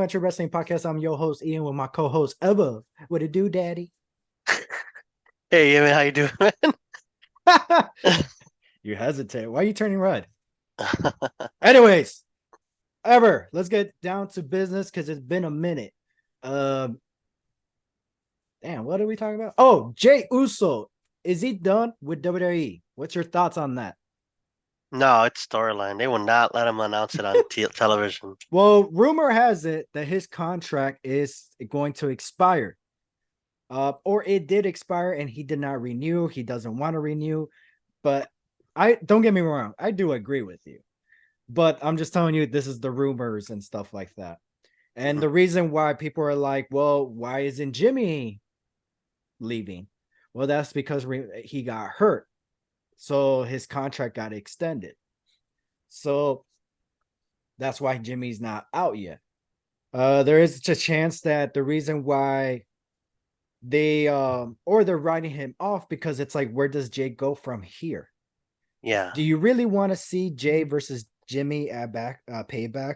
Country Wrestling Podcast. I'm your host, Ian, with my co-host, Eva. What it do, Daddy? Hey, man, how you doing, man? You hesitate. Why are you turning red? Anyways, let's get down to business because it's been a minute. Um, Damn, what are we talking about? Oh, Jay Uso. Is he done with WWE? What's your thoughts on that? No, it's storyline. They will not let him announce it on television. Well, rumor has it that his contract is going to expire. Or it did expire and he did not renew. He doesn't want to renew. But I don't get me wrong, I do agree with you. But I'm just telling you, this is the rumors and stuff like that. And Mhm. the reason why people are like, well, why isn't Jimmy leaving? Well, that's because he got hurt. So his contract got extended. So that's why Jimmy's not out yet. There is a chance that the reason why they're writing him off because it's like, where does Jay go from here? Yeah, Do you really want to see Jay versus Jimmy at payback?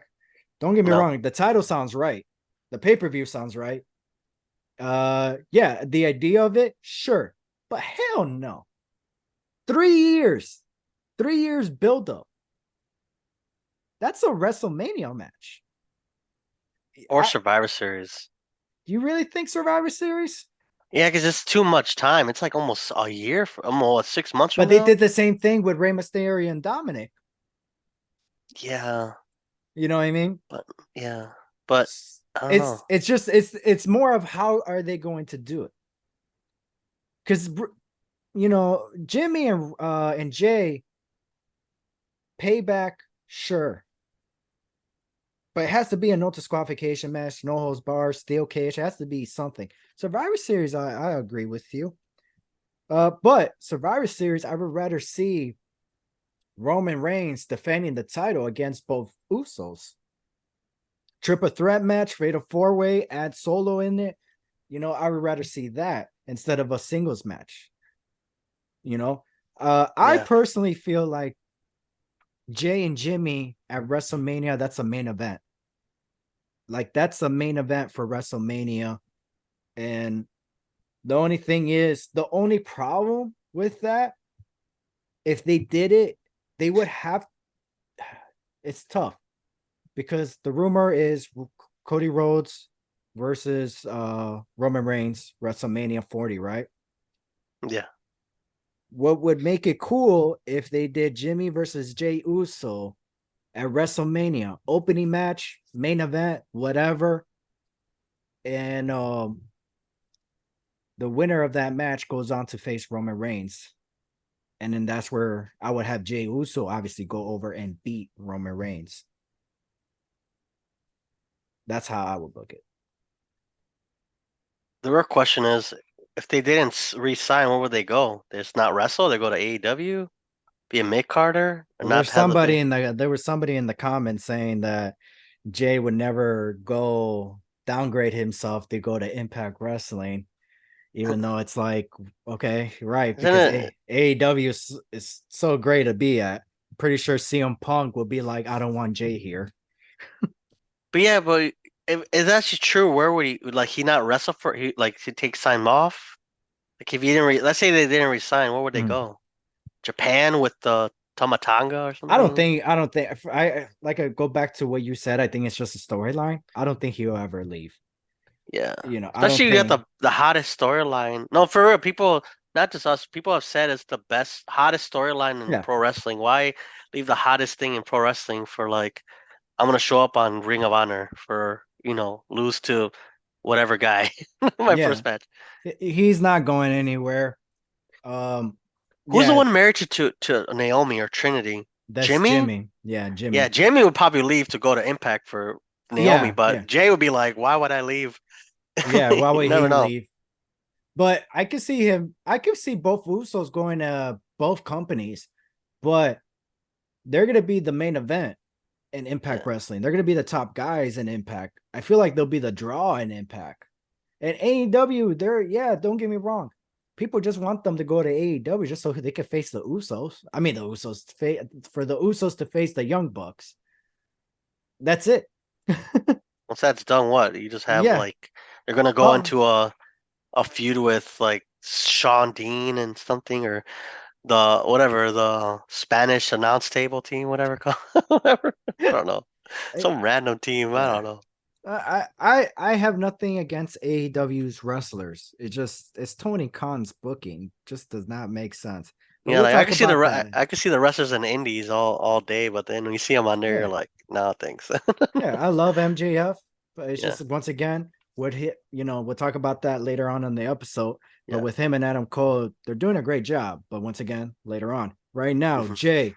Don't get me no. wrong, the title sounds right. The pay-per-view sounds right. Yeah, the idea of it, sure. But hell no. 3 years. 3 years build up. That's a WrestleMania match. Or Survivor Series. Do you really think Survivor Series? Yeah, because it's too much time. It's like almost a year, almost 6 months But from they now. did the same thing with Rey Mysterio and Dominic. Yeah, You know what I mean? but yeah, but I don't know. It's more of how are they going to do it? Because Jimmy and Jay payback, sure, but it has to be a no disqualification match, no holds bars, steel cage. It has to be something. Survivor Series, I agree with you. But Survivor Series, I would rather see Roman Reigns defending the title against both Usos. Triple threat match, fatal four way, add Solo in it. I would rather see that instead of a singles match. You know, I Yeah, personally feel like Jay and Jimmy at WrestleMania, that's a main event. Like that's a main event for WrestleMania. And the only thing is, the only problem with that, if they did it, they would have it's tough because the rumor is Cody Rhodes versus Roman Reigns WrestleMania 40, right? yeah. What would make it cool if they did Jimmy versus Jay Uso at WrestleMania, opening match, main event, whatever, and the winner of that match goes on to face Roman Reigns, and then that's where I would have Jay Uso obviously go over and beat Roman Reigns. That's how I would book it. The real question is, if they didn't re-sign, where would they go? They just not wrestle. They go to AEW, be a mid Carter, and Well, not have the big. there was somebody in the comments saying that Jay would never go downgrade himself to go to Impact Wrestling, even though it's like, okay, right, Isn't because it? AEW is so great to be at. Pretty sure CM Punk will be like, I don't want Jay here. But yeah, but if that's actually true, where would he like he not wrestle for he like to take time off? Like if you didn't let's say they didn't resign, where would they Mm. go? Japan with the Tomatanga or I don't something? think I don't think I go back to what you said. I think it's just a storyline. I don't think he'll ever leave. Yeah. I don't Especially you got think. the hottest storyline. No, for real, people not just us, people have said it's the best hottest storyline in Yeah, pro wrestling. Why leave the hottest thing in pro wrestling for like I'm gonna show up on Ring of Honor for, lose to whatever guy my yeah. first match. He's not going anywhere. Um, Who's the yeah, one married to Naomi or Trinity? that's Jimmy? Jimmy. Yeah, Yeah, Jimmy. Jimmy would probably leave to go to Impact for Naomi, Yeah, but yeah, Jay would be like, "Why would I leave?" yeah. Why You would never he know. leave? But I could see him. I could see both Usos going to both companies, but they're gonna be the main event in Impact Yeah, Wrestling. They're gonna be the top guys in Impact. I feel like they'll be the draw in Impact. And AEW, don't get me wrong. People just want them to go to AEW just so they can face the Usos. I mean, the Usos for the Usos to face the Young Bucks. That's it. Once that's done, what? You just have Yeah. like they're gonna go Oh, into a feud with like Sean Dean and something or the whatever the Spanish announce table team, whatever called whatever. I don't know. Some I, random team. I don't know. I have nothing against AEW's wrestlers. It's Tony Khan's booking. Just does not make sense. But Yeah, we'll like I talk can see the about that. I can see the wrestlers in the indies all day, but then when you see them on there, you're Yeah. like, nah, thanks. Yeah, I love MJF, but it's Yeah. just once again what hit, we'll talk about that later on in the episode. But Yeah. with him and Adam Cole, they're doing a great job. But once again, later on. Right now, Mhm. Jay.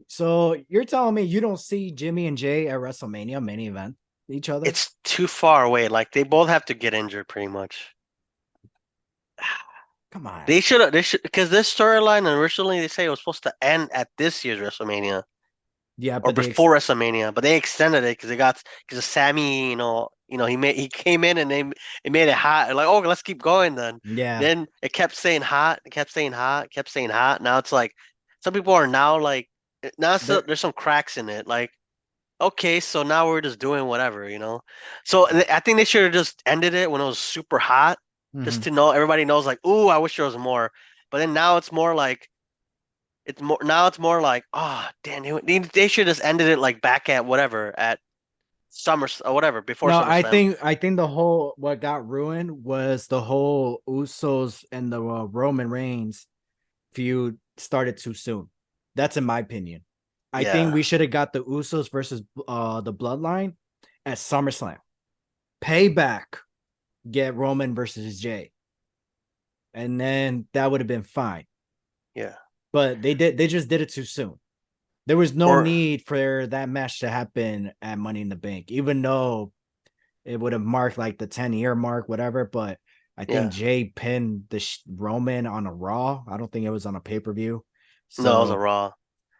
So you're telling me you don't see Jimmy and Jay at WrestleMania main event each other? It's too far away. Like they both have to get injured pretty much. Come on. They should because this storyline originally they say it was supposed to end at this year's WrestleMania Yeah, or but before WrestleMania, but they extended it because because Sammy, he came in and it made it hot. Like, oh, let's keep going then. yeah, Then it kept saying hot, it kept saying hot, it kept saying hot. Now it's like some people are now like there. there's some cracks in it. Like, okay, so now we're just doing whatever. So I think they should have just ended it when it was super hot, just Mhm. to know everybody knows like, ooh, I wish there was more. But then now it's more like it's more like, oh, damn, they should have just ended it like back at whatever at Summer or whatever before No, SummerSlam. I think the whole what got ruined was the whole Usos and the Roman Reigns feud started too soon. That's in my opinion. I think Yeah, we should have got the Usos versus the Bloodline at SummerSlam. Payback, get Roman versus Jay, and then that would have been fine. yeah. But they just did it too soon. There was no Or need for that match to happen at Money in the Bank, even though it would have marked like the 10-year mark, whatever. But I think yeah, Jay pinned the Roman on a Raw. I don't think it was on a pay per view. no, it was a So Raw.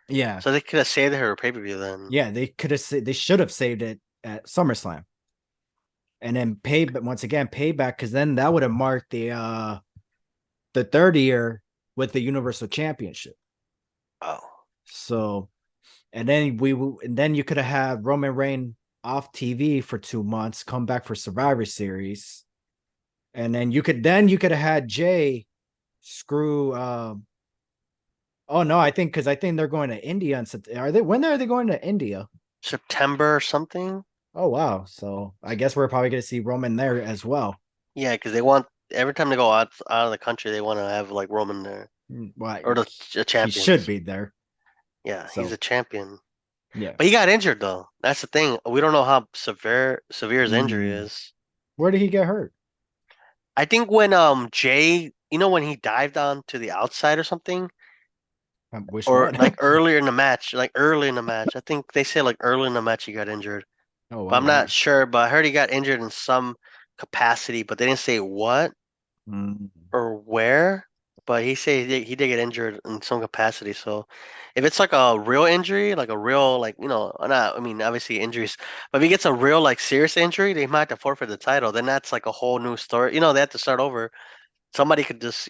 yeah, So they could have saved her pay-per-view then. yeah, they should have saved it at SummerSlam and then pay, but once again payback because then that would have marked the third year with the Universal Championship. Oh, So and then you could have had Roman Reigns off TV for 2 months, come back for Survivor Series, and then you could have had Jay screw. Oh no, I think they're going to India. Are they? When are they going to India? September or something. Oh wow! So I guess we're probably going to see Roman there as well. Yeah, because they want every time they go out of the country, they want to have like Roman there Well, or the he should champions. be there. Yeah, he's a So champion. yeah. But he got injured though. That's the thing. We don't know how severe his injury Mm. is. Where did he get hurt? I think when Jay, when he dived on to the outside or something, Which or one? like earlier in the match, like early in the match. I think they say like early in the match he got injured. Oh But I'm wow! not sure, but I heard he got injured in some capacity, but they didn't say what Mm. or where. But he said he did get injured in some capacity. So if it's like a real injury, like a real like not I mean obviously injuries, but if he gets a real like serious injury, they might have to forfeit the title. Then that's like a whole new story. They have to start over. Somebody could just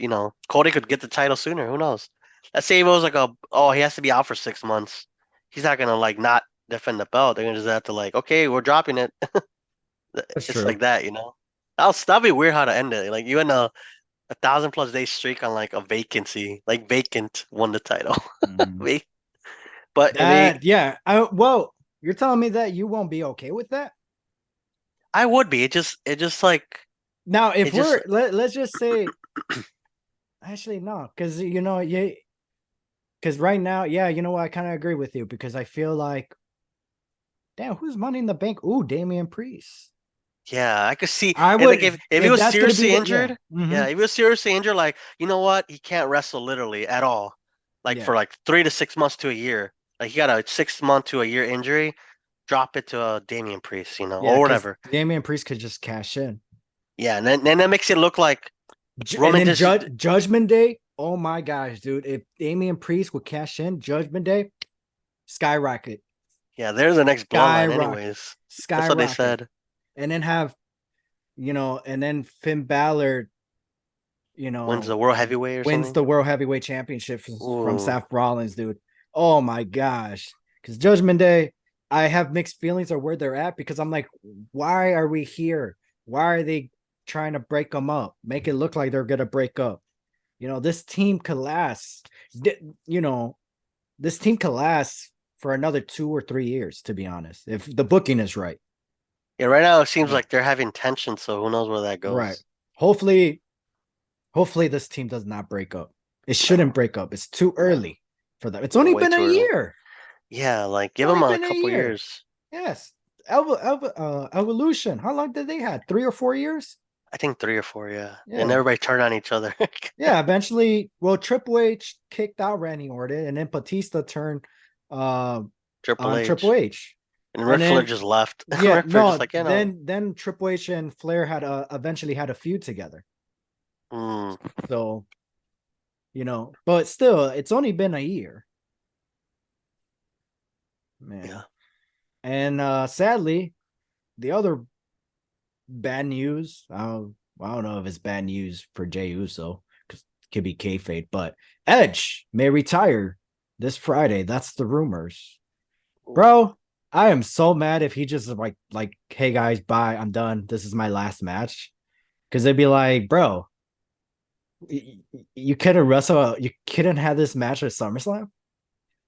Cody could get the title sooner. Who knows? Let's say if it was like he has to be out for 6 months. He's not gonna like not defend the belt. They're gonna just have to like, okay, we're dropping it. That's It's true. like that. That'd be weird how to end it. Like you in a 1,000+ day streak on like a vacancy, like vacant won the title. Mm. Me, but if they, That yeah. Well, you're telling me that you won't be okay with that? I would be. It just like Now, it if just let's just say actually no, because yeah, because right now, yeah, you know what, I kind of agree with you because I feel like, damn, who's Money in the Bank? Ooh, Damian Priest. Yeah, I could see. I And like would if he if was that's gonna be seriously the yeah, injured, mm-hmm, yeah, if he was seriously injured, like you know what, he can't wrestle literally at all, like yeah, for like 3 to 6 months to a year. Like he got a 6 month to a year injury, drop it to a Damian Priest, yeah, or because whatever. Damian Priest could just cash in, Yeah, and then that makes it look like And Roman then just Judgment Day. Oh my gosh, dude! If Damian Priest would cash in Judgment Day, skyrocket, yeah, there's the next bloodline skyrocket, anyways. That's what they skyrocket, said. and then have and then Finn Balor, you When's know, the world heavyweight or wins something? the World Heavyweight Championship from Ooh, Seth Rollins, dude. Oh my gosh. Because Judgment Day, I have mixed feelings of where they're at because I'm like, why are we here? Why are they trying to break them up? Make it look like they're gonna break up. This team could last. You know, this team could last for another 2 or 3 years, to be honest, if the booking is right. Yeah, right now it seems Yeah, like they're having tension, so who knows where that right. goes. Hopefully, hopefully this team does not break up. It shouldn't No, break up. It's too no, early for them. It's only way been a too early. year. Yeah, like It's give only them a been a couple year. years. Yes. Evolution. How long did they had? 3 or 4 years? I think 3 or 4, yeah. And Yeah. everybody turned on each other. Yeah. Eventually, well, Triple H kicked out Randy Orton, and then Batista turned uh Triple on Triple H. H. And And Ric Flair then just left. yeah, Ric Flair just no, like, then Triple H and Flair had eventually had a feud together. mm, So, but still, it's only been a year, yeah. man. And sadly, the other bad news. I don't know if it's bad news for Jey Uso because it could be kayfabe, but Edge may retire this Friday. That's the rumors, Ooh, bro. I am so mad if he just like, hey guys, bye, I'm done. This is my last match. Because they'd be like, bro, you couldn't wrestle, you couldn't have this match at SummerSlam.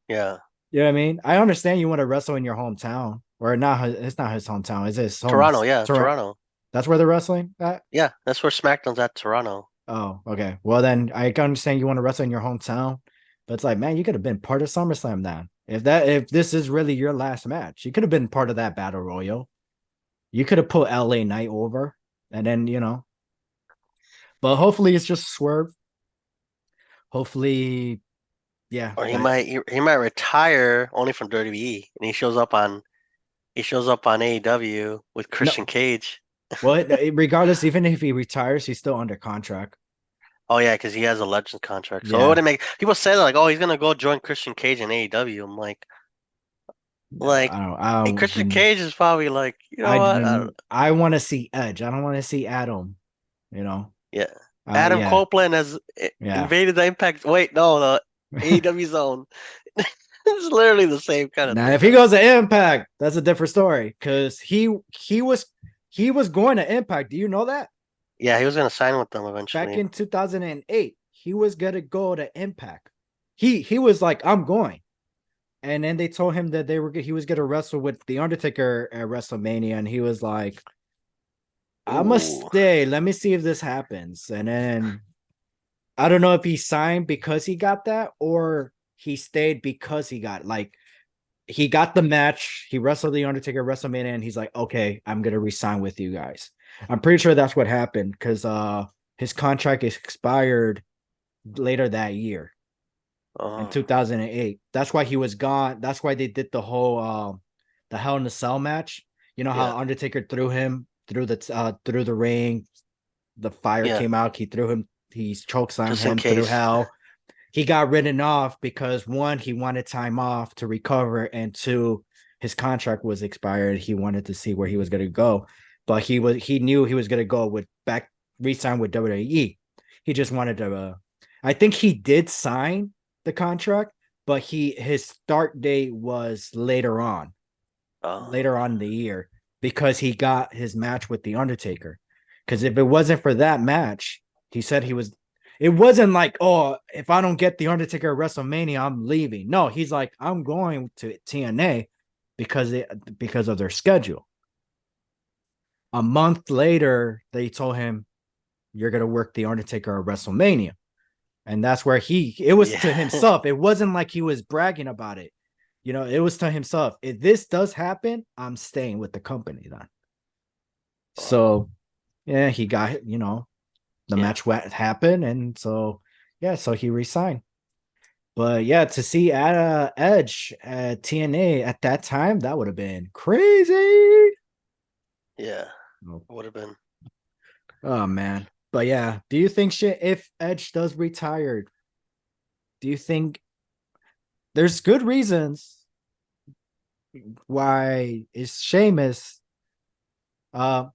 yeah. You know what I mean? I understand you want to wrestle in your hometown, or not. It's not his hometown. It's his home. Toronto, yeah, Toronto. That's where they're wrestling at. Yeah, that's where SmackDown's at, Toronto. Oh, okay. Well, then I can understand you want to wrestle in your hometown, but it's like, man, you could have been part of SummerSlam then. If this is really your last match, you could have been part of that battle royal. You could have put LA Knight over, and then But hopefully, it's just swerve. Hopefully, yeah. Or he But might he might retire only from WWE and he shows up on AEW with Christian no, Cage. well, regardless, even if he retires, he's still under contract. Oh yeah, because he has a Legends contract. So it Yeah. wouldn't make people say like, oh, he's gonna go join Christian Cage in AEW. I'm No, like, I don't. hey, Christian Cage is probably like, you know what? I want to see Edge. I don't want to see Adam. You know. Yeah, Adam Yeah, Copeland has yeah. invaded the Impact. Wait, no, the AEW zone. It's literally the same kind of Now, thing if he though. goes to Impact, that's a different story. Because he was going to Impact. Do you know that? Yeah, he was gonna sign with them Back eventually. in 2008, he was gonna go to Impact. He was like, I'm going. And then they told him that he was gonna wrestle with the Undertaker at WrestleMania, and he was like, I must Ooh, stay. Let me see if this happens. And then I don't know if he signed because he got that or he stayed because he got like he got the match. He wrestled the Undertaker at WrestleMania, and he's like, okay, I'm gonna resign with you guys. I'm pretty sure that's what happened because his contract is expired later that year in oh 2008. That's why he was gone. That's why they did the Hell in a Cell match. You know yeah, how Undertaker threw him through the ring. The fire yeah. came out. He threw him. He chokes on Just in him through case. hell. He got written off because one, he wanted time off to recover, and two, his contract was expired. He wanted to see where he was going to go, but he knew he was going to go with back resign with WWE. He just wanted to. I think he did sign the contract, but his start date was later Oh, on in the year because he got his match with the Undertaker. Because if it wasn't for that match, he said he was. It wasn't like, oh, if I don't get the Undertaker at WrestleMania, I'm leaving. No, he's like, I'm going to TNA because of their schedule. A month later, they told him you're gonna work the Undertaker at WrestleMania, and that's where it was yeah. to himself. It wasn't like he was bragging about it. It was to himself. If this does happen, I'm staying with the company then. Wow. So yeah, he got the Yeah. match happened, and so yeah, so he resigned. But yeah, to see Edge at TNA at that time, that would have been crazy. Yeah. Oh, Would have been. oh, man. But yeah, do you think if Edge does retire, do you think there's good reasons why is Sheamus uh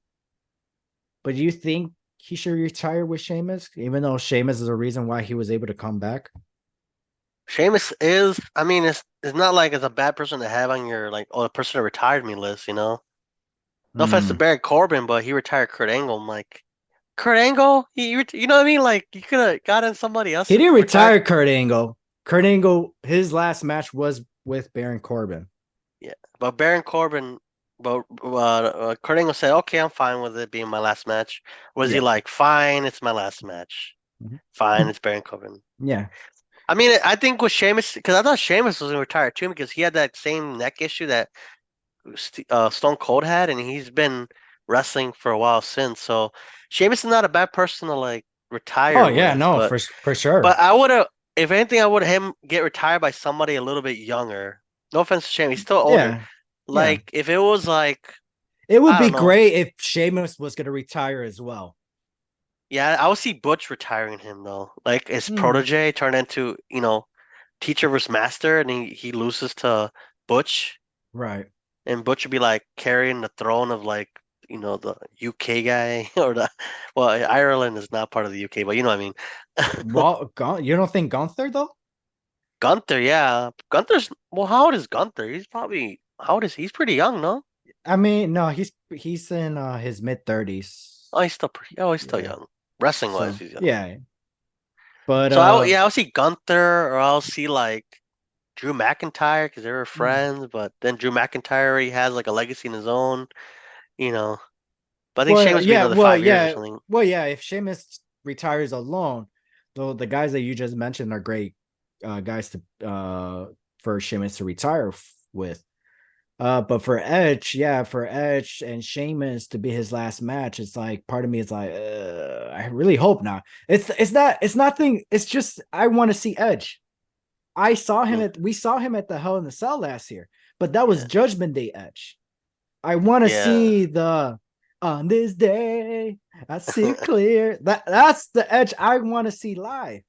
but do you think he should retire with Sheamus, even though Sheamus is a reason why he was able to come back? Sheamus is, I mean, it's not like it's a bad person to have on your like, oh, the person that retired me list, you know? No offense to Hmm. Baron Corbin, but he retired Kurt Angle. I'm like, Kurt Angle? You know what I mean? Like, you could have gotten somebody else He to didn't retire. retire Kurt Angle. Kurt Angle, his last match was with Baron Corbin. Yeah, but Baron Corbin, but Kurt Angle said, "Okay, I'm fine with it being my last match." Was he Yeah. like, "Fine, it's my last match. Mhm. Fine, it's Baron Corbin." Yeah. I mean, I think with Sheamus, because I thought Sheamus was gonna retire too, because he had that same neck issue that Stone Cold had, and he's been wrestling for a while since. So Sheamus is not a bad person to like Oh retire yeah, with, no, but for sure. I would have, if anything, I would have him get retired by somebody a little bit younger. No offense to Sheamus, he's still older. Yeah. Yeah. Like if it was like It would I be don't know. great if Sheamus was gonna retire as well. Yeah, I would see Butch retiring him though. Like his Hmm. protege turn into, teacher versus master and he loses to Butch Right. and Butch would be like carrying the throne of like, the UK guy or the well, Ireland is not part of the UK, but you know what I mean. Well, you don't think Gunther though? Gunther, yeah. Gunther's well, how old is Gunther? He's probably how old is he? He's pretty young, no? I mean, no, he's in his mid 30s. Oh, he's still Yeah. young. Wrestling wise, So he's young. yeah, but So I'll see Gunther or I'll see like Drew McIntyre because they were friends, but then Drew McIntyre already has like a legacy in his own, you know. But I think well, Sheamus will be yeah, another well, 5 years or yeah, something. well, yeah. If Sheamus retires alone, though, the guys that you just mentioned are great guys to for Sheamus to retire with. But for Edge, yeah, for Edge and Sheamus to be his last match, it's like part of me is like, I really hope not. It's nothing. It's just I want to see Edge. Mm, We saw him at the Hell in the Cell last year, but that was yeah, Judgment Day Edge. I want to yeah, see the on this day I see it clear. That's the Edge I want to see live.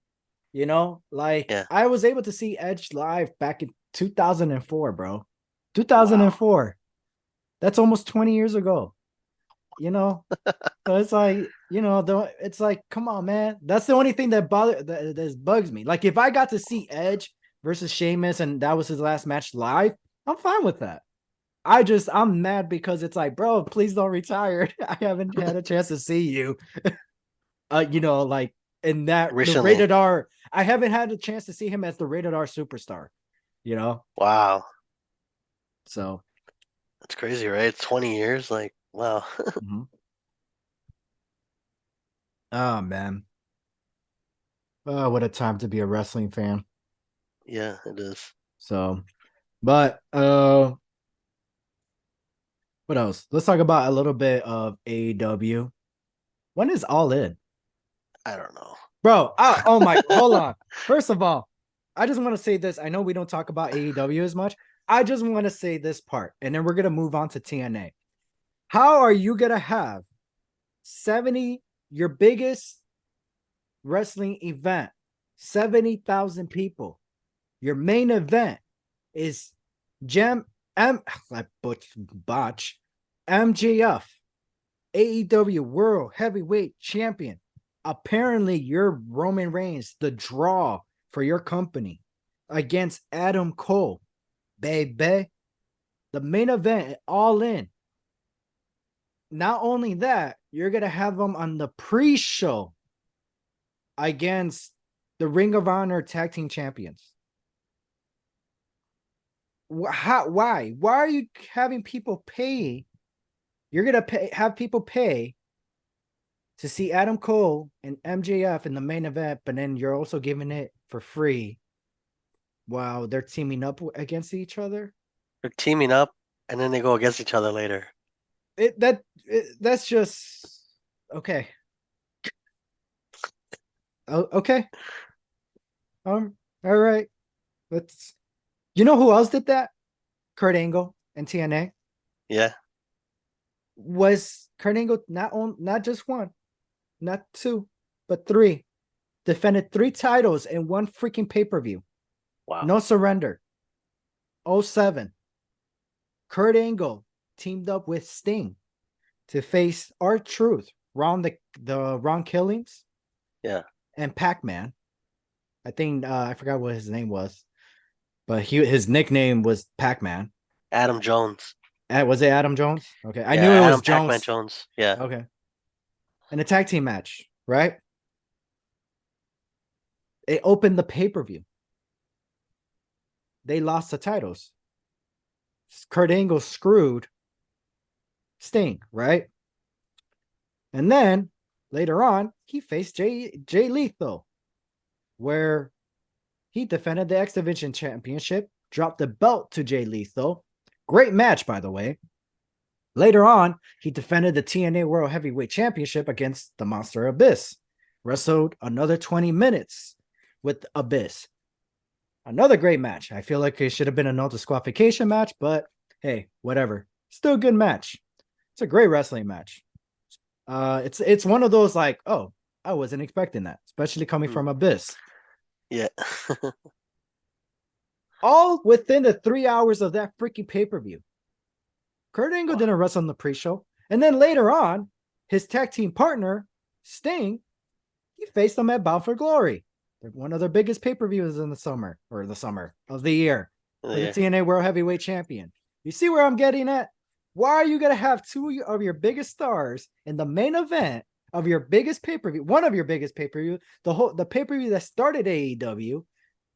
Like yeah. I was able to see Edge live back in 2004, bro. Wow. 2004. That's almost 20 years ago. You know, so it's like, it's like, come on, man. That's the only thing that bugs me. Like, if I got to see Edge versus Sheamus and that was his last match live, I'm fine with that. I'm mad because it's like, bro, please don't retire. I haven't had a chance to see you. Like in that the Recently. rated R. I haven't had a chance to see him as the rated R superstar. You know, Wow. so That's crazy, right? It's 20 years. Like, wow. mhm. Oh man, oh what a time to be a wrestling fan. Yeah, it is. So, but what else? Let's talk about a little bit of AEW. When is All In? I don't know. Bro, oh my, hold on. First of all, I just want to say this. I know we don't talk about AEW as much. I just want to say this part, and then we're gonna move on to TNA. How are you gonna have 70, your biggest wrestling event, 70,000 people? Your main event is Gem M botch MJF, AEW World Heavyweight Champion. Apparently, you're Roman Reigns, the draw for your company against Adam Cole, baby. The main event, All In. Not only that, you're gonna have them on the pre-show against the Ring of Honor Tag Team Champions. How? Why? Why are you having people pay? You're gonna have people pay to see Adam Cole and MJF in the main event, but then you're also giving it for free while they're teaming up against each other. They're teaming up and then they go against each other later. That's just okay. Oh, okay. All right. Let's. You know who else did that? Kurt Angle and TNA. Yeah. Was Kurt Angle not just one, not two, but three. Defended three titles in one freaking pay-per-view. Wow. No surrender. '07. Kurt Angle teamed up with Sting to face R-Truth, the Ron Killings, Yeah. and Pac-Man. I think I forgot what his name was. but his nickname was Pac-Man. Adam Jones. Was it Adam Jones? Okay, I Yeah, knew it was Adam Pac-Man Jones. Jones. Yeah. Okay, in a tag team match, right? It opened the pay-per-view. They lost the titles. Kurt Angle screwed Sting, right? And then later on, he faced Jay Lethal, where he defended the X Division Championship, dropped the belt to Jay Lethal. Great match, by the way. Later on, he defended the TNA World Heavyweight Championship against the Monster Abyss. Wrestled another 20 minutes with Abyss. Another great match. I feel like it should have been a no disqualification match, but hey, whatever. Still a good match. It's a great wrestling match. It's one of those like, oh, I wasn't expecting that, especially coming Hmm. from Abyss. Yeah. All within the 3 hours of that freaking pay-per-view. Kurt Angle Wow. didn't wrestle on the pre-show. And then later on, his tag team partner, Sting, he faced them at Bound for Glory. One of their biggest pay-per-views in the summer of the year for the Yeah. TNA World Heavyweight Champion. You see where I'm getting at? Why are you gonna have two of your biggest stars in the main event of your biggest pay-per-view, one of your biggest pay-per-view, the pay-per-view that started AEW,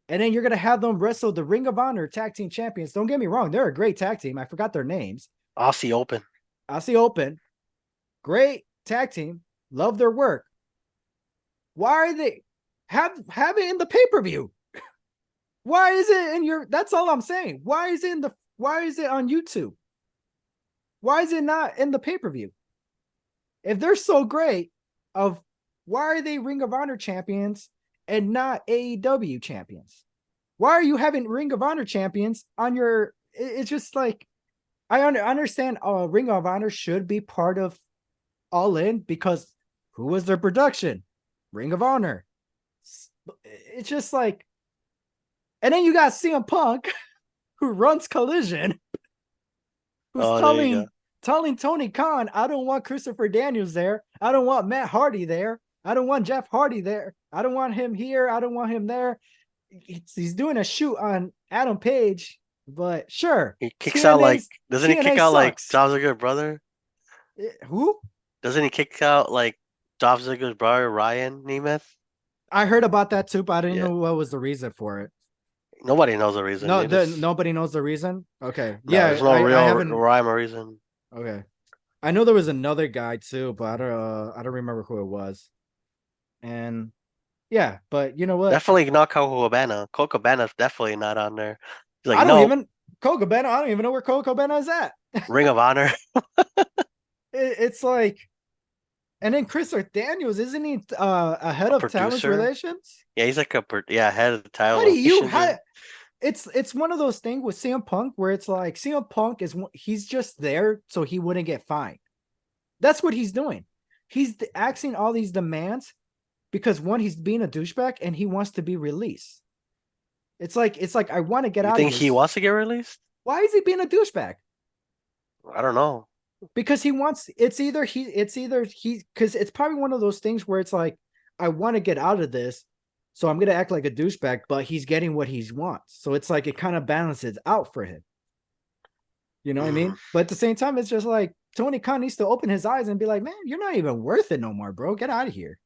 and then you're gonna have them wrestle the Ring of Honor tag team champions? Don't get me wrong, they're a great tag team. I forgot their names. Aussie Open. Aussie Open, great tag team, love their work. Why are they have it in the pay-per-view? Why is it in your that's all I'm saying. Why is it on YouTube? Why is it not in the pay-per-view? If they're so great, of why are they Ring of Honor champions and not AEW champions? Why are you having Ring of Honor champions on your it's just like I understand Ring of Honor should be part of All In because who was their production? Ring of Honor. It's just like, and then you got CM Punk who runs Collision, who's Oh, there you go. telling Tony Khan, I don't want Christopher Daniels there. I don't want Matt Hardy there. I don't want Jeff Hardy there. I don't want him here. I don't want him there. He's doing a shoot on Adam Page, but sure, He kicks out like, doesn't he kick TNA out like sucks. Dolph Ziggler's brother? Who? Doesn't he kick out like Dolph Ziggler's brother, Ryan Nemeth? I heard about that too, but I didn't Yeah. know what was the reason for it. Nobody knows the reason. No, They just nobody knows the reason. Okay, no, there's yeah, no I real haven't. rhyme or reason. Okay, I know there was another guy too, but I don't remember who it was. And yeah, but you know what? Definitely not Coco Cabana. Coco Cabana's definitely not on there. He's like, I don't no, even Coco Cabana. I don't even know where Coco Cabana is at. Ring of Honor. It's like, and then Chris Daniels, isn't he a head A of talent producer. relations? Yeah, he's like yeah, head of the How do title. He you should just how it's one of those things with CM Punk where it's like CM Punk he's just there so he wouldn't get fined. That's what he's doing. He's asking all these demands because one, he's being a douchebag and he wants to be released. It's like I want to get you out of think here. he wants to get released? Why is he being a douchebag? I don't know. Because he wants it's either he because it's probably one of those things where it's like I want to get out of this, so I'm gonna act like a douchebag, but he's getting what he wants. So it's like it kind of balances out for him. You know what I Mm. mean? But at the same time, it's just like Tony Khan needs to open his eyes and be like, man, you're not even worth it no more, bro. Get out of here.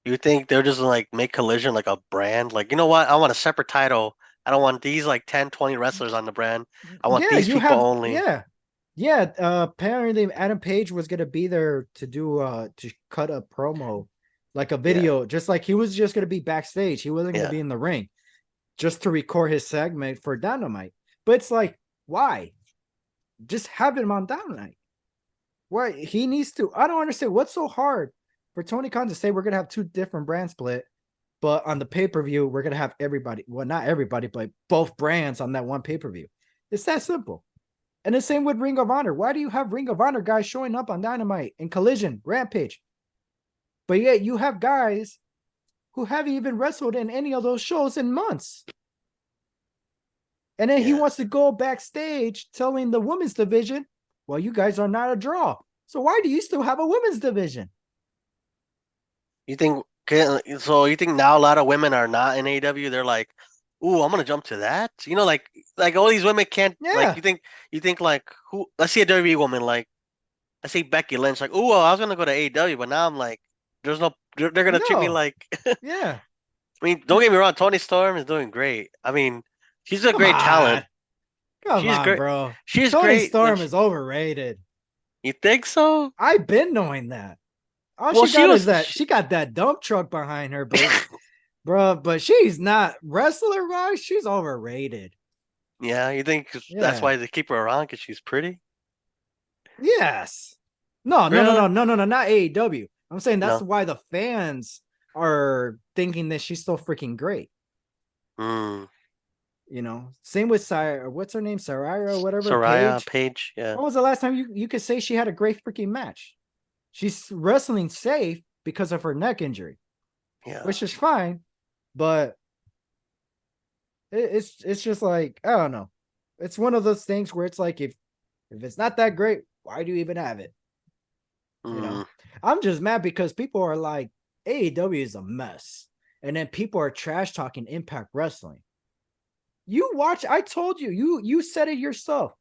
You think they're just like make Collision like a brand? Like, you know what? I want a separate title. I don't want these like 10, 20 wrestlers on the brand. I want Yeah, these you people have only. yeah. Yeah, apparently Adam Page was gonna be there to do to cut a promo, like a Yeah, video, just like he was just gonna be backstage. He wasn't gonna yeah. be in the ring just to record his segment for Dynamite. But it's like, why? Just have him on Dynamite. Why he needs to? I don't understand what's so hard for Tony Khan to say we're gonna have two different brand split, but on the pay-per-view, we're gonna have everybody. Well, not everybody, but both brands on that one pay-per-view. It's that simple. And the same with Ring of Honor. Why do you have Ring of Honor guys showing up on Dynamite and Collision, Rampage? But yet you have guys who haven't even wrestled in any of those shows in months. And then he Yeah. wants to go backstage telling the women's division, well, you guys are not a draw. So why do you still have a women's division? You think so you think now a lot of women are not in AEW? They're like, Ooh, I'm gonna jump to that. Like all these women can't like Yeah, you think like who? Let's see a WWE woman like let's say Becky Lynch. Like, ooh, well, I was gonna go to AEW, but now I'm like, there's no, they're gonna treat me no, like. yeah. I mean, don't get me wrong, Tony Storm is doing great. I mean, she's a Come great talent. on, come She's on, great. bro. She's Tony great. Like, Storm is overrated. you think so? I've been knowing that. All Well, she she got is was. that she got that dump truck behind her, bro. But she's not wrestler wise. She's overrated. Yeah, you think that's Yeah. why they keep her around because she's pretty? Yes. No, no, no, Really? no, no, no, no, not AEW. I'm saying that's No. why the fans are thinking that she's so freaking great. Hmm. Same with what's her name? Saraya or whatever, Soraya, Paige. Paige. Yeah. When was the last time you could say she had a great freaking match? She's wrestling safe because of her neck injury, Yeah. which is fine, but it's just like I don't know. It's one of those things where it's like if it's not that great, why do you even have it? You Hmm. know, I'm just mad because people are like AEW is a mess, and then people are trash talking Impact Wrestling. You watch, I told you, you said it yourself.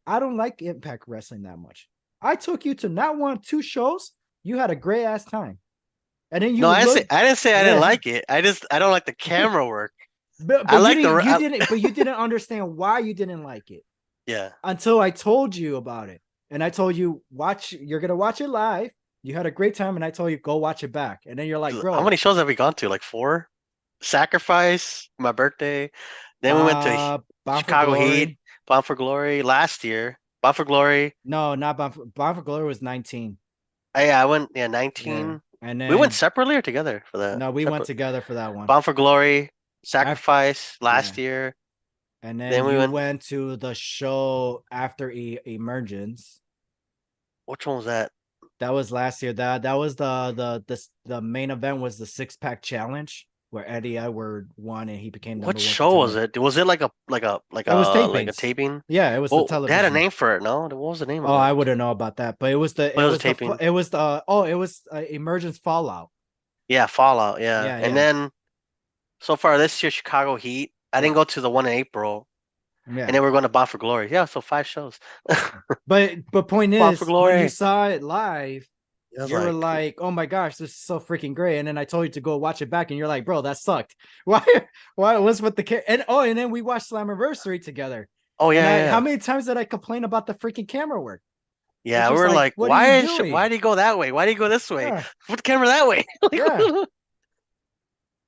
I don't like Impact Wrestling that much. I took you to not one, two shows. You had a great ass time, and then No, you I didn't say look, I didn't say I didn't yeah, like it. I don't like the camera work. but I but you like didn't, the. understand why you didn't like it Yeah. until I told you about it, and I told you watch, you're gonna watch it live. You had a great time, and I told you go watch it back, and then you're like, How bro, many shows have we gone to? Like four? Sacrifice, my birthday. Then we went to Bound for Chicago Heat, Glory. Bound for Glory last year. Bound for Glory. No, not Bound for Glory was 19. Yeah, I went, yeah, Yeah, 19. and We went then separately or together for that? no, we went Separate. together for that one. Bound for Glory, After, Sacrifice last yeah, year. and then Then we you went, went to the show after Emergence. which one was that? That was last year. That was the main event was the 6-pack challenge where Eddie Edward won and he became What number one show was contender. it? Was it like It was like a tapings. taping? Yeah, it was the Well, they had a television. name for it, no? What was the name Oh, of it? I wouldn't know about that, but But it was a taping. it was Emergence Fallout. Yeah, Fallout, yeah. Yeah, And yeah, then so far this year, Chicago Heat. I didn't yeah, go to the one in April. And yeah. then we're going to Bound for Glory. Yeah, so five shows. But point Bound for is, when you Glory. saw it live, I was you were like, like, "Oh my gosh, this is so freaking great!" And then I told you to go watch it back, and you're like, "Bro, that sucked." Why? Why? What's with the and then we watched Slammiversary together. oh And yeah, how yeah, many times did I complain about the freaking camera work? It's yeah. We just were like, like, what are you doing? why did he go that way? Why did he go this way? Yeah, Put the camera that way. Like, yeah,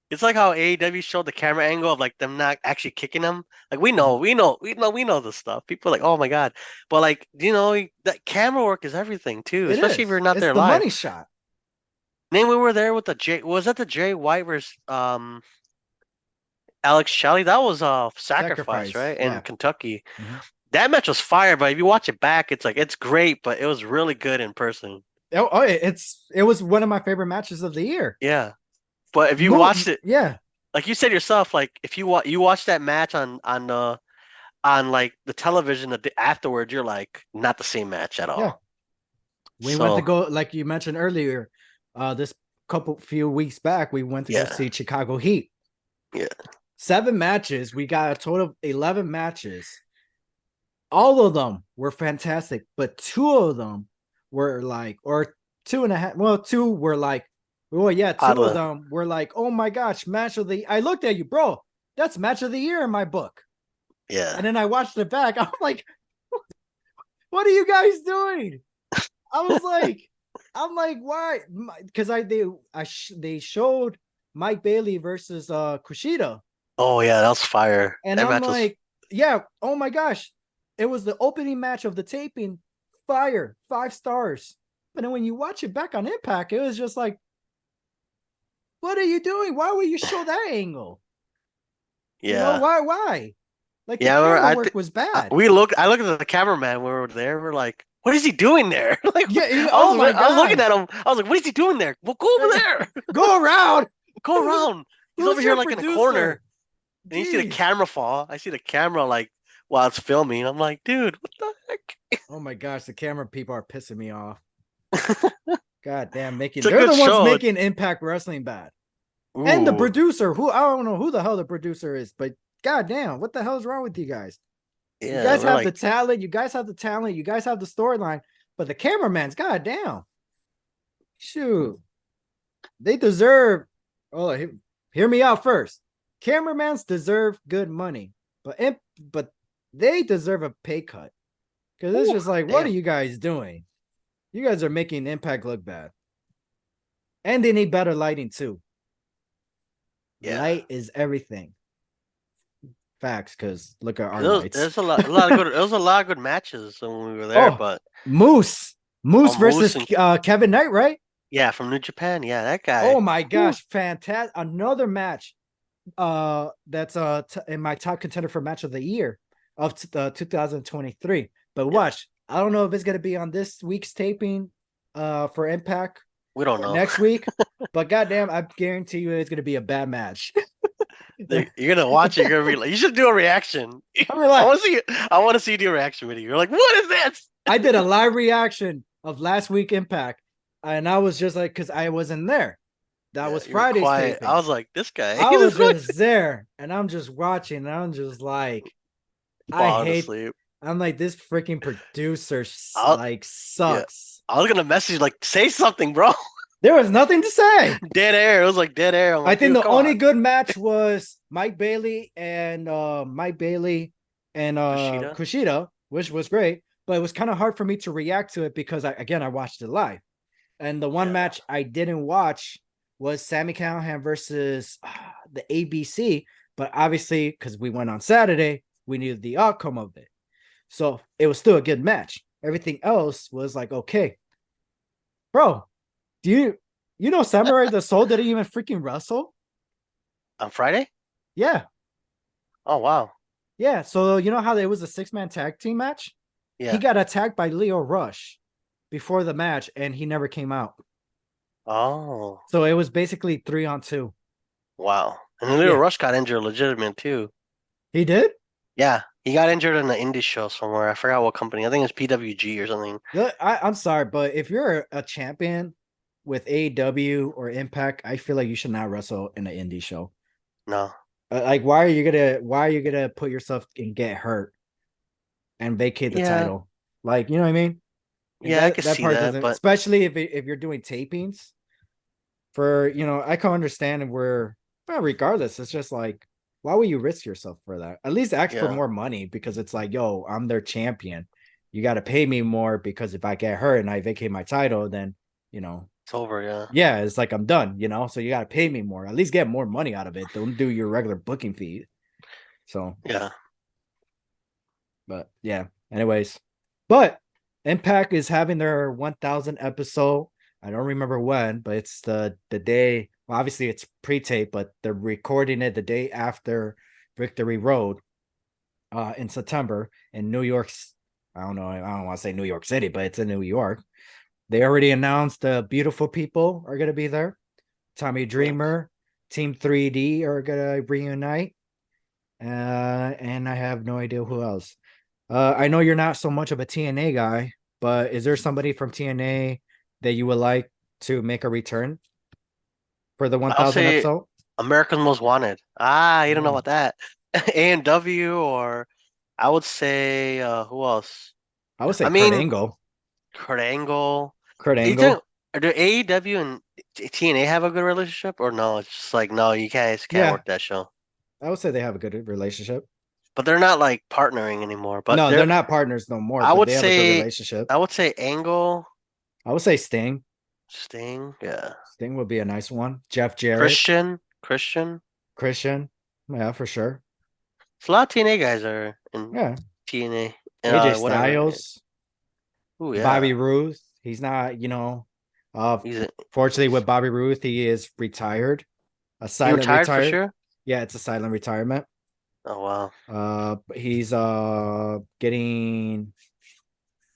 it's like how AEW showed the camera angle of like them not actually kicking them. Like mhm. we know the stuff. People are like, oh my God. But like, that camera work is everything too, It especially if you're is. not It's there the live. money shot. Then we were there with the J. Was that the Jay White versus Alex Shelley? That was Sacrifice, Sacrifice. right? In Yeah. Kentucky. Mhm. That match was fire, but if you watch it back, it's like it's great, but it was really good in person. It was one of my favorite matches of the year. Yeah. But if you watched it, Yeah, like you said yourself, like if you watch that match on like the television afterwards, you're like not the same match at yeah. all. We went to So go, like you mentioned earlier, this couple few weeks back, we went to go yeah, see Chicago Heat. yeah, 7 matches. We got a total of 11 matches. All of them were fantastic, but two of them were like, or two and a half. Well, two were like, well, yeah, out two of of the them were like, oh my gosh, match of the. I looked at you, bro. That's match of the year in my book. yeah, And then I watched it back. I'm like, what are you guys doing? I was like, I'm like, why? Because they showed Mike Bailey versus Kushida, oh yeah, that was fire. and That I'm match was like, yeah, oh my gosh, it was the opening match of the taping, fire, 5 stars. But then when you watch it back on Impact, it was just like, what are you doing? Why would you show that angle? yeah, Why? Like the yeah. camera work was bad. I looked at the cameraman when we were there. We're like, what is he doing there? Like Yeah. Oh my I was looking at gosh. him. I was like, what is he doing there? Well, go over there. Go around. Go around. He's over Who's here your like in a corner. producer? And you see the Jeez. camera fall. I see the camera like while it's filming. I'm like, dude, what the heck? Oh my gosh, the camera people are pissing me off. God damn, It's making a they're good the ones show. making Impact Wrestling bad. And the Ooh, producer, who I don't know who the hell the producer is, but God damn, what the hell is wrong with you guys? You Yeah, guys we're have the like, talent. You guys have the talent. You guys have the storyline. But the cameraman's, god damn, shoot, they deserve. Oh, hear me out first. Cameramans deserve good money, but they deserve a pay cut because it's ooh, just like, what are damn. you guys doing? You guys are making Impact look bad, and they need better lighting too. Yeah. Light is everything. Facts, because look at our There's lights. there's a lot of good there was a lot of good matches when we were there, Oh, but Moose, oh Moose Moose versus and Kevin Knight, right? yeah, from New Japan, yeah, that Oh guy. my Whew. gosh, fantastic! Another match. That's in my top contender for match of the year of 2023. But Yeah, watch, I don't know if it's gonna be on this week's taping, for Impact we don't or know. next week. But goddamn, I guarantee you it's gonna be a bad match. I You're gonna watch it. You're gonna be like, you should do a reaction. mean, I like, want to see. I want to see you do a reaction video. You're like, what is this? I did a live reaction of last week Impact, and I was just like, because I wasn't there. That Yeah, was you were Friday's quiet. I taping. was like, this guy, I he was just looked just there, and I'm just watching, and I'm just like, I falling hate. asleep. I'm like, this freaking producer I like yeah, sucks. I was gonna message like, say something, bro. There was nothing to say. Dead air. It was like dead air. I'm I like, think dude, the come only on, good match was Mike Bailey and Kushida. Kushida, which was great, but it was kind of hard for me to react to it because I watched it live. And the one Yeah, match I didn't watch was Sammy Callahan versus the ABC, but obviously because we went on Saturday, we knew the outcome of it. So it was still a good match. Everything else was like, okay, bro, do you know Samurai the Soul didn't even freaking wrestle? on Friday. Yeah. Oh wow. Yeah. So you know how there was a 6-man tag team match? He Yeah. got attacked by Leo Rush before the match and he never came out. Oh So it was basically 3-on-2. wow. And then Little Yeah. Rush got injured legitimate too. He did? Yeah, he got injured in the indie show somewhere. I forgot what company. I think it's PWG or something. I'm sorry, but if you're a champion with AEW or Impact, I feel like you should not wrestle in an indie show. No. Like, why are you gonna put yourself and get hurt and vacate the Yeah, title? Like, you know what I mean? Like yeah, I could that see part that, doesn't, but especially if you're doing tapings for, I can understand where, well, regardless, it's just like, why would you risk yourself for that? At least ask for yeah, more money because it's like, yo, I'm their champion. You got to pay me more because if I get hurt and I vacate my title, then, you know, it's over. Yeah, yeah, it's like I'm done, so you got to pay me more. At least get more money out of it. Don't do your regular booking fee. So, yeah. but yeah, anyways, but Impact is having their 1000 episode. I don't remember when, but it's the day. Well, obviously it's pre-tape, but they're recording it the day after Victory Road, in September in New York's. I don't know. I don't want to say New York City, but it's in New York. They already announced the beautiful people are going to be there. Tommy Nice. Dreamer, Team 3D are going to reunite. And I have no idea who else. I know you're not so much of a TNA guy, but is there somebody from TNA that you would like to make a return for the I'll 1000 say episode? America's Most Wanted. Ah, you don't know Mm. about that. A&W or I would say who else? I would say I Kurt mean, Angle. Kurt Angle. Kurt You think Angle. do AEW and TNA have a good relationship or no? It's just like no, you guys can't Yeah, work that show. I would say they have a good relationship. But they're not like partnering anymore. But No, they're not partners no more, I but would they have a good say relationship. I would say Angle, I would say Sting. Sting, yeah. Sting would be a nice one. Jeff Jarrett, Christian. Christian. Yeah, for sure. So a lot of TNA guys are in Yeah. TNA. AJ Whatever. Styles, Oh yeah. Bobby Ruth. He's not, uh He's a, fortunately he's with Bobby Ruth, he is retired. A he silent retired for retire. sure. Yeah, it's a silent retirement. Oh wow. He's getting,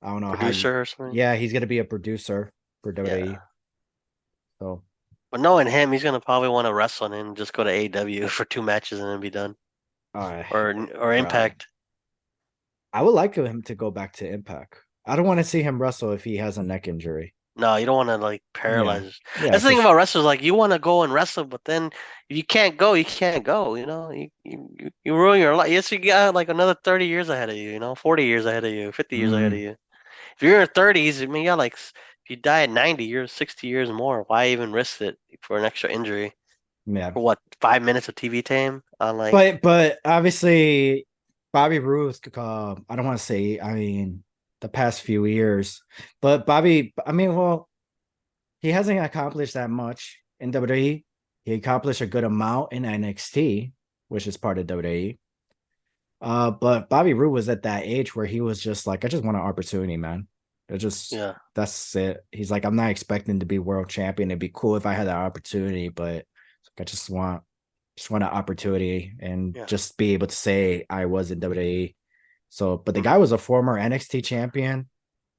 I don't know how you, Producer or something. yeah, he's gonna be a producer for WWE. Yeah. So But knowing him, he's gonna probably want to wrestle and just go to AEW for 2 matches and then be done. uh Or bro. Impact. I would like him to go back to Impact. I don't want to see him wrestle if he has a neck injury. No, you don't want to like Yeah, paralyze. yeah, That's the for thing sure. about wrestlers. Like you want to go and wrestle, but then if you can't go. You can't go. You know, you ruin your life. Yes, you got like another 30 years ahead of you. You know, 40 years ahead of you, 50 years ahead of Mm, you. If you're in your 30s, I mean, you got like if you die at 90, you're 60 years more. Why even risk it for an extra injury? yeah. For what, 5 minutes of TV time on like, But obviously Bobby Roode, I don't want to say, I mean, the past few years, but Bobby, I mean, well, he hasn't accomplished that much in WWE. He accomplished a good amount in NXT, which is part of WWE. But Bobby Roode was at that age where he was just like, I just want an opportunity, man. It just yeah, that's it. He's like, I'm not expecting to be world champion. It'd be cool if I had that opportunity, but I just want an opportunity and yeah, just be able to say I was in WWE. So, but the guy hmm was a former NXT champion.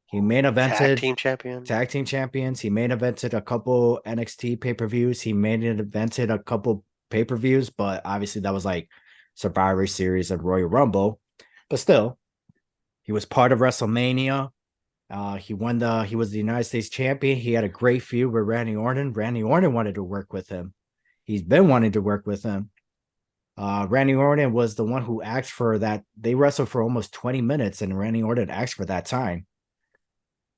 He main tag evented team champion. tag team champions. He main evented a couple NXT pay-per-views. He main evented a couple pay-per-views, but obviously that was like Survivor Series and Royal Rumble. But still, he was part of WrestleMania. He was the United States champion. He had a great feud with Randy Orton. Randy Orton wanted to work with him. He's been wanting to work with him. Randy Orton was the one who asked for that. They wrestled for almost 20 minutes, and Randy Orton asked for that time.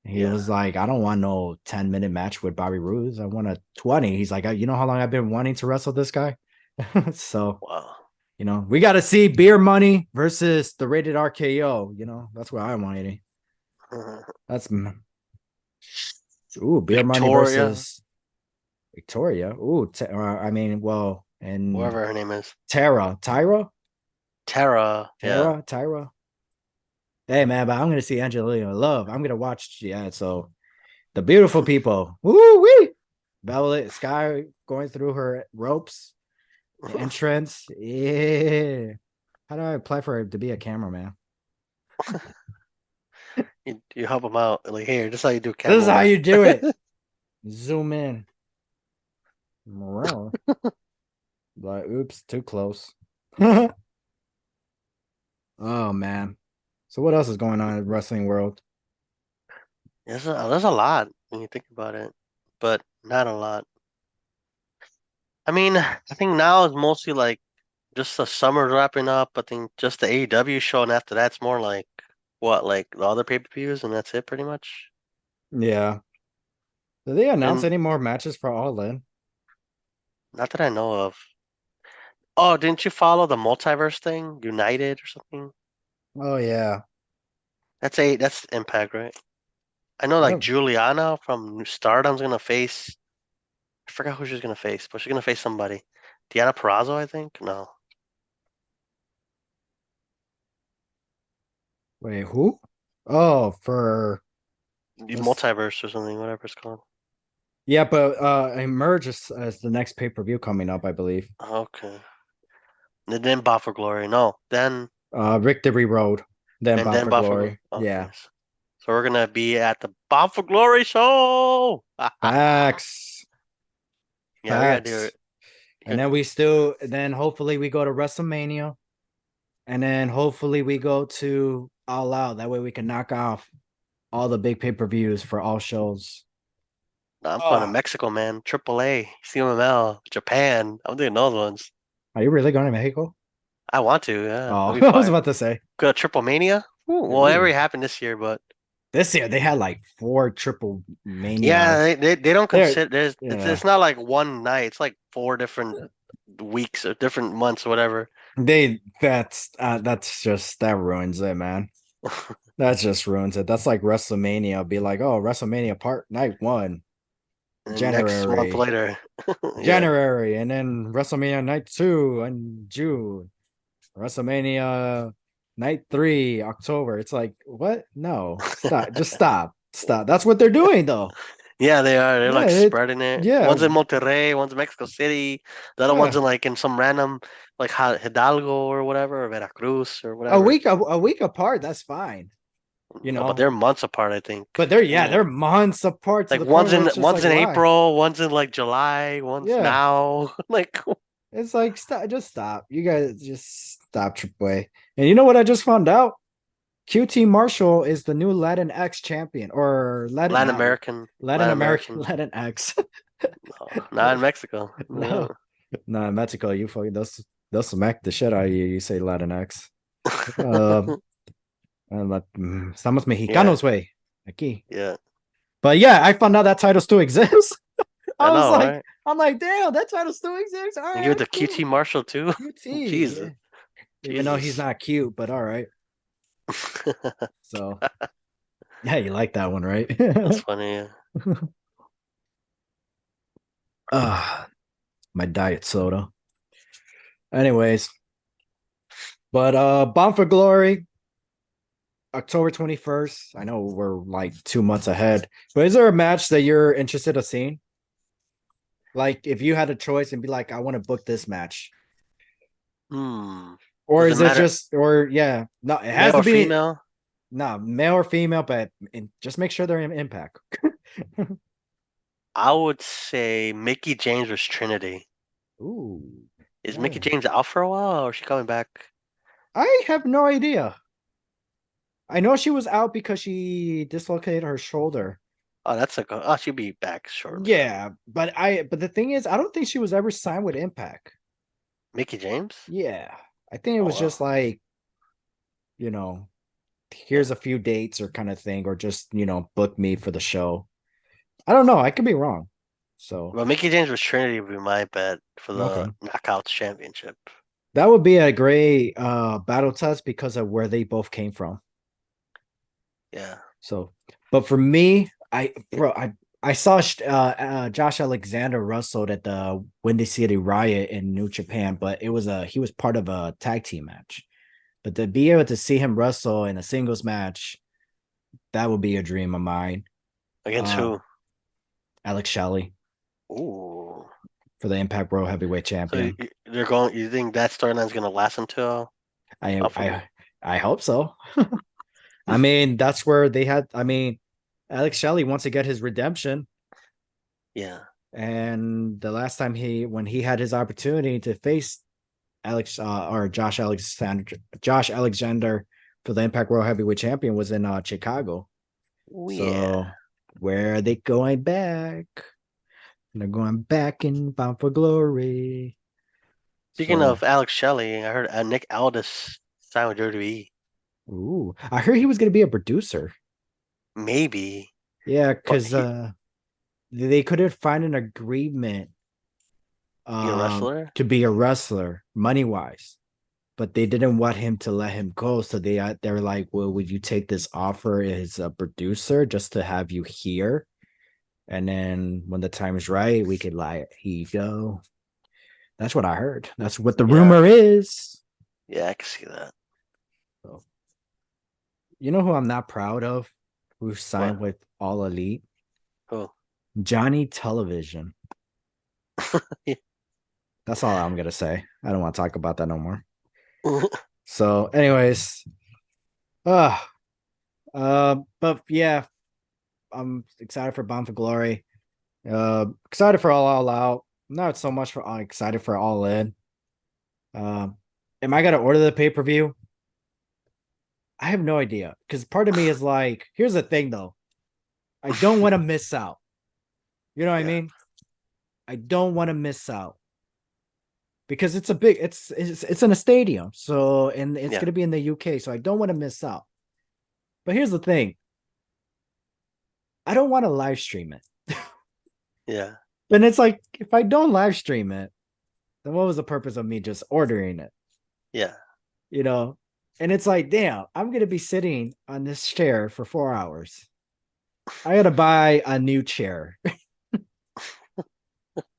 He Yeah. was like, I don't want no 10-minute match with Bobby Roode. I want a 20. He's like, you know how long I've been wanting to wrestle this guy? So, Wow. we got to see Beer Money versus the rated RKO. That's what I wanted. That's, Beer Money Victoria, versus Victoria. I mean, well, and whoever her name is. Tara, yeah. Tyra. Hey, man, but I'm going to see Angelina Love. I'm going to watch, yeah. So, the beautiful people. Woo wee. Bella Sky going through her ropes, the entrance. Yeah. How do I apply for to be a cameraman? You help them out. Like, here, this is how you do This camera is how work. you do it. Zoom in. Morale. Like, oops, too close. Oh man. So what else is going on in the wrestling world? There's a lot when you think about it, but not a lot. I mean, I think now is mostly like just the summer wrapping up. I think just the AEW show, and after that's more like what, like the other pay-per-views, and that's it pretty much. Yeah. Did they announce And any more matches for All In? not that I know of. Oh, didn't you follow the multiverse thing? United or something? Oh yeah. That's Impact, right? I know I like don't Juliana from Stardom's gonna face. I forgot who she's gonna face, but she's gonna face somebody. Deanna Purrazzo, I think. No, wait, who? Oh, for this. multiverse or something, whatever it's called. Yeah, but Emerge as the next pay-per-view coming up, I believe. Okay. And then Bound for Glory. No, then Victory Road, then and Bound then for Bound for Glory. Glory. Okay. Yeah. So we're gonna be at the Bound for Glory show. Facts. Yeah, we gotta do Facts. it. And then hopefully we go to WrestleMania. And then hopefully we go to All Out. That way we can knock off all the big pay-per-views for all shows. I'm going to Oh, Mexico, man. AAA, CMML, Japan. I'm doing those ones. are you really going to Mexico? I want to, yeah. Oh, That'd be I was fire. about to say. Go to Triple Mania? Ooh, well, it already Ooh. happened this year, but This year they had like 4 triple yeah, mania. they don't There, consider it's yeah. not like one night. It's like 4 different weeks or different months or whatever. That's just that ruins it, man. That just ruins it. That's like WrestleMania. Be like, oh, WrestleMania part night one, And next month January, later, yeah. and then WrestleMania night two in June, WrestleMania night three, October. It's like, what? No, stop. Just stop. Stop. That's what they're doing though. Yeah, they are. They're Yeah, like spreading it. yeah, One's in Monterrey, one's in Mexico City. The other one's yeah. in like in some random like Hidalgo or whatever, or Veracruz or A whatever. week, a week apart, that's fine, you Oh, but know. they're months apart, I think. But they're I yeah, mean, they're months apart to like the point where it's just one's like, in why? April, one's in like July, one's Yeah, now. Like, it's like stop, just stop. You guys just stop, Triple A. And you know what I just found out? QT Marshall is the new Latin X champion, or Latin Latin not American, Latin Latin American American. Latin X. No, not in Mexico. No, No. no, in Mexico, you fucking they'll smack the shit out of you. You say Latin X. Um, estamos Yeah, mexicanos, way aquí. yeah. But yeah, I found out that title still exists. I I was know, like, right? I'm like, damn, that title still exists. All And give it right, to cool. QT Marshall too. QT, yeah. Jesus, Even though he's Jesus. not cute, but all right. So yeah, you like that one, right? That's funny. Yeah. My diet soda. Anyways, but Bound for Glory, October 21st. I know we're like 2 months ahead, but is there a match that you're interested in seeing? Like if you had a choice and be like, I want to book this match. Hmm. Or Does it is it matter, just or yeah, no, it has male to or be female? no male or female, but just make sure they're in impact. I would say Mickey James versus Trinity. Ooh. Is Mickey Yeah. James out for a while, or is she coming back? I have no idea. I know she was out because she dislocated her shoulder. Oh, that's a go. Oh, she'll be back shortly then. Yeah, but the thing is, I don't think she was ever signed with Impact. Mickey James? Yeah. I think it Oh was wow. just like, you know, Yeah. here's a few dates or kind of thing, or just, book me for the show. I don't know. I could be wrong. So, But Mickey James versus Trinity would be my bet for the okay. Knockouts Championship. That would be a great battle test because of where they both came from. Yeah. So, but for me, I saw Josh Alexander wrestled at the Windy City Riot in New Japan, but he was part of a tag team match. But to be able to see him wrestle in a singles match, that would be a dream of mine. Against Uh, who? Alex Shelley Ooh. for the Impact World Heavyweight So Champion. they're going. You think that storyline's gonna last until? I I forget. I I hope so. I mean, that's where they had. I mean, Alex Shelley wants to get his redemption. Yeah. And the last time when he had his opportunity to face Alex or Josh Alexander for the Impact World Heavyweight Champion was in Chicago. Oh yeah. So where are they going back? They're going back in Bound for Glory. Speaking So of Alex Shelley, I heard Nick Aldis signed with WWE. ooh, I heard he was gonna be a producer. Maybe, Yeah, but because he they couldn't find an agreement be a wrestler. to be a wrestler money wise, but they didn't want him to let him go. So they were like, "Well, would you take this offer as a producer just to have you here? And then when the time is right, we could let he go." That's what I heard. That's what the Yeah. rumor is. Yeah, I can see that. So, you know who I'm not proud of? Who What? signed with All Elite? Who? Johnny Television. That's all I'm gonna say. I don't want to talk about that no more. So, anyways, uh, but yeah, I'm excited for Bound for Glory. Excited for All Out. Not so much for excited for All In. Um, am I gonna order the pay per view? I have no idea because part of me is like, here's the thing though, I don't want to miss out. You know what I Yeah. mean? I don't want to miss out because it's a big, it's in a stadium, so and it's Yeah. gonna be in the UK, so I don't want to miss out. But here's the thing, I don't want to live stream it. Yeah. And it's like, if I don't live stream it, then what was the purpose of me just ordering it? Yeah. You know? And it's like, damn, I'm gonna be sitting on this chair for 4 hours. I gotta buy a new chair.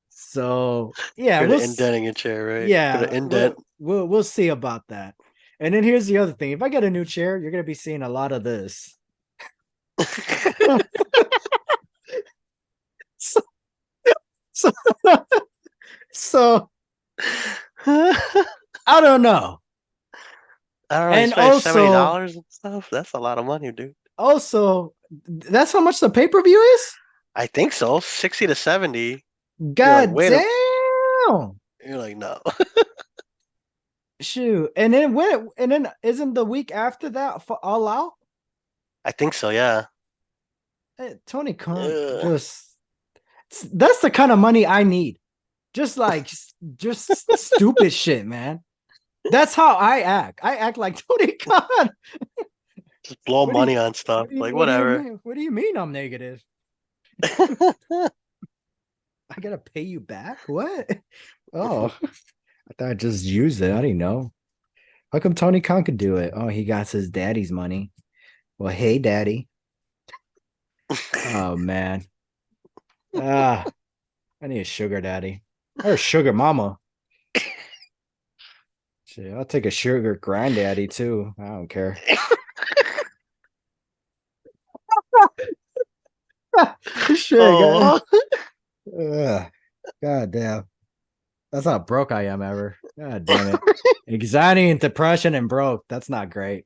So yeah, Put an indent in your chair, right? Put an yeah, indent. we'll see about that. And then here's the other thing: if I get a new chair, you're gonna be seeing a lot of this. so, so, so I I don't know. don't know. You And spending also, $70 and stuff. That's a lot of money, dude. that's how much the pay per view is. I think so. 60 to 70. You're like, God wait a. damn. You're like, no. Shoot, and then isn't the week after that for All Out? I think so, yeah. Tony Khan Ugh. just that's the kind of money I need. Just like just stupid shit, man. That's how I act. I act like Tony Khan. Just blow What do you money on stuff. Like what do you whatever. mean? What do you mean I'm negative? I gotta pay you back? What? Oh, I thought I just used it. I didn't know. How come Tony Khan could do it? Oh, he got his daddy's money. Well, hey, daddy. Oh man. Ah, I need a sugar daddy or a sugar mama. Shit, I'll take a sugar granddaddy too. I don't care. Shit, God, Oh, God damn. That's how broke I am ever. God damn it. Anxiety and depression and broke. That's not great.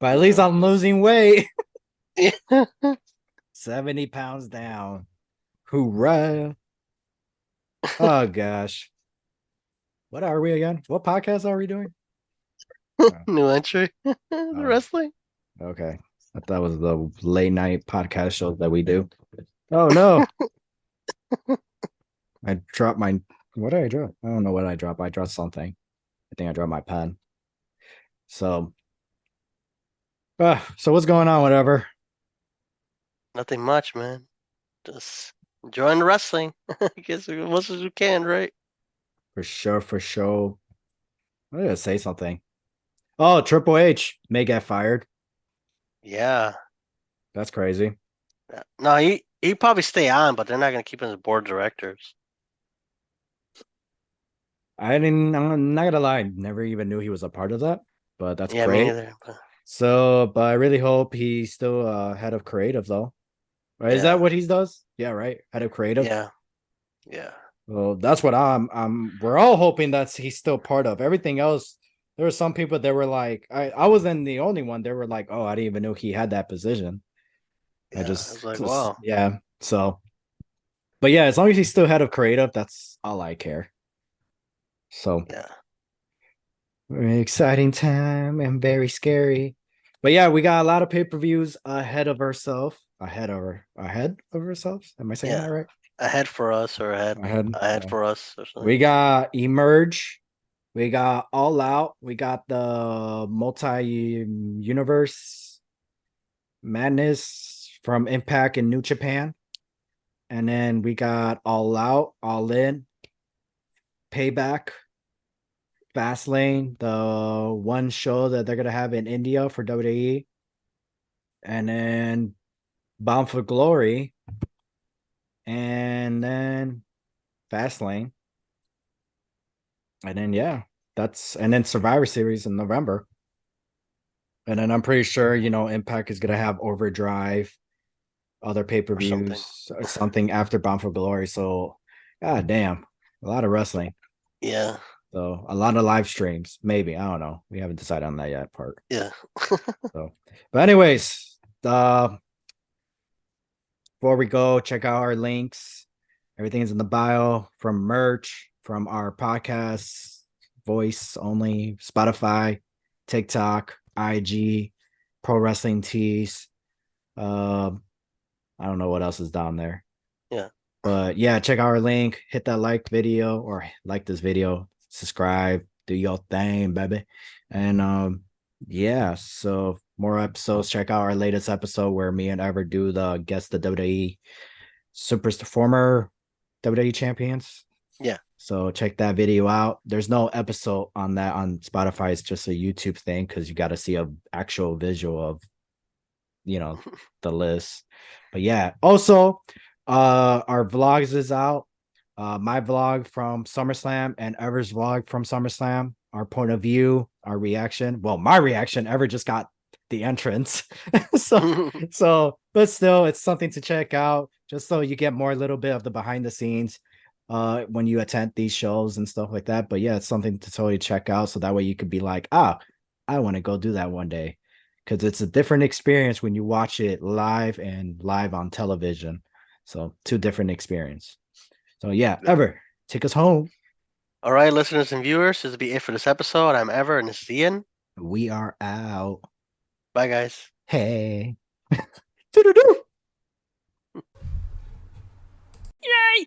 But at least no. I'm losing weight. Yeah. 70 pounds down. Hoorah. Oh gosh. What are we again? What podcast are we doing? Oh, New entry. The oh, wrestling. okay. I thought it was the late night podcast show that we do. Oh no. I dropped my what did I drop? I don't know what I dropped. I dropped something. I think I dropped my pen. So so what's going on? Whatever. Nothing much, man. Just enjoying the wrestling. I guess as much as we can, right? For sure, for sure. I'm gonna say something. Oh, Triple H may get fired. Yeah. That's crazy. No, he probably stay on, but they're not gonna keep him as board of directors. I'm not gonna lie, never even knew he was a part of that, but that's Yeah, me great. neither. But So, but I really hope he's still head of creative though. Right? Is that yeah, what he does? Yeah, right. Head of creative. yeah, yeah, Well, that's what I'm we're all hoping that he's still part of. Everything else, there were some people that were like, I wasn't the only one. They were like, oh, I didn't even know he had that position. I yeah. I was like, just wow. yeah. So, but yeah, as long as he's still head of creative, that's all I care. So Yeah, very exciting time and very scary. But yeah, we got a lot of pay-per-views ahead of ourselves. Am I saying that yeah. right? Ahead for us or Ahead. ahead for us or something. We got Emerge. We got All Out. We got the multi-universe madness from Impact in New Japan. And then we got All Out, All In, Payback, Fastlane, the one show that they're gonna have in India for WWE, and then Bound for Glory, and then Fastlane, and then yeah, that's and then Survivor Series in November, and then I'm pretty sure Impact is gonna have Overdrive, other pay per Or something. views, or something after Bound for Glory. So, god damn, a lot of wrestling. Yeah, So a lot of live streams, maybe. I don't know. We haven't decided on that yet part. yeah, So, but anyways, before we go, check out our links. Everything's in the bio from merch, from our podcasts, voice only, Spotify, TikTok, IG, Pro Wrestling Tees. Um, I don't know what else is down there. yeah. But yeah, check out our link, hit that like video or like this video, subscribe, do your thing, baby. And yeah, so more episodes. Check out our latest episode where me and Ever do the guess the WWE former WWE champions. Yeah. So check that video out. There's no episode on that on Spotify. It's just a YouTube thing because you got to see a actual visual of the list. But yeah, also our vlogs is out. My vlog from SummerSlam and Ever's vlog from SummerSlam, our point of view, our reaction. Well, my reaction, Ever just got the entrance. But still it's something to check out just so you get more a little bit of the behind the scenes when you attend these shows and stuff like that. But yeah, it's something to totally check out so that way you could be like, I want to go do that one day because it's a different experience when you watch it live and live on television. So two different experience. So yeah, Ever take us home. All right, listeners and viewers, this will be it for this episode. I'm Ever, and this is Ian. We are out. Bye, guys. Hey. Doo-doo-doo. Yay!